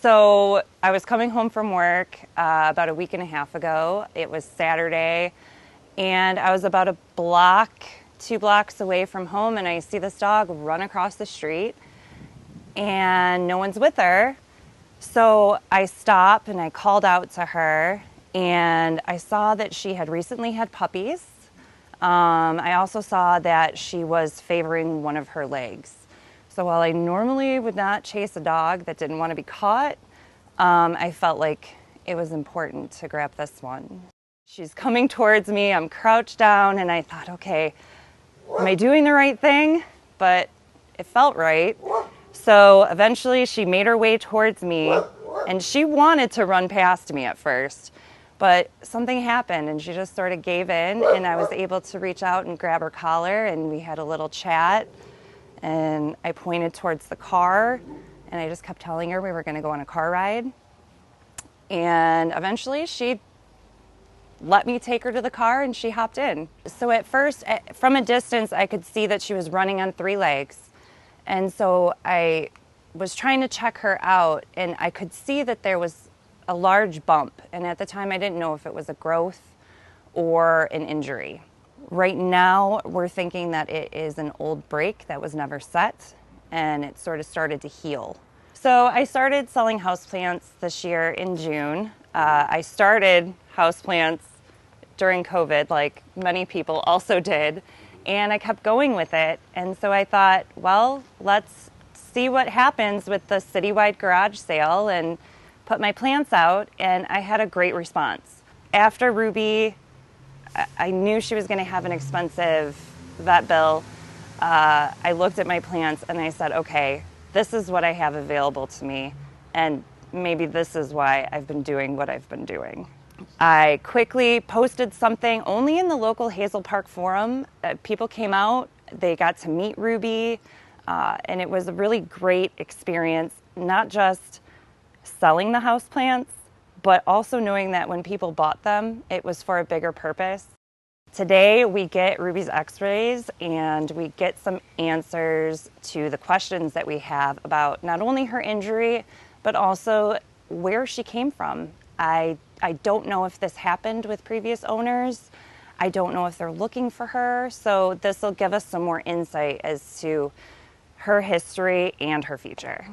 So I was coming home from work about a week and a half ago. It was Saturday, and I was about a block, 2 blocks away from home, and I see this dog run across the street, and no one's with her. So I stopped and I called out to her, and I saw that she had recently had puppies. I also saw that she was favoring one of her legs. So while I normally would not chase a dog that didn't want to be caught, I felt like it was important to grab this one. She's coming towards me, I'm crouched down, and I thought, okay, am I doing the right thing? But it felt right. So eventually she made her way towards me, and she wanted to run past me at first. But something happened and she just sort of gave in, and I was able to reach out and grab her collar, and we had a little chat, and I pointed towards the car, and I just kept telling her we were going to go on a car ride. And eventually she let me take her to the car and she hopped in. So at first, from a distance, I could see that she was running on 3 legs. And so I was trying to check her out, and I could see that there was a large bump, and at the time I didn't know if it was a growth or an injury. Right now we're thinking that it is an old break that was never set, and it sort of started to heal. So I started selling houseplants this year in June. I started houseplants during COVID, like many people also did, and I kept going with it. And so I thought, well, let's see what happens with the citywide garage sale, and put my plants out, and I had a great response. After Ruby, I knew she was going to have an expensive vet bill. I looked at my plants and I said, okay, this is what I have available to me, and maybe this is why I've been doing what I've been doing. I quickly posted something only in the local Hazel Park forum. People came out, they got to meet Ruby, and it was a really great experience, not just selling the houseplants, but also knowing that when people bought them, it was for a bigger purpose. Today we get Ruby's x-rays, and we get some answers to the questions that we have about not only her injury, but also where she came from. I don't know if this happened with previous owners. I don't know if they're looking for her, so this will give us some more insight as to her history and her future.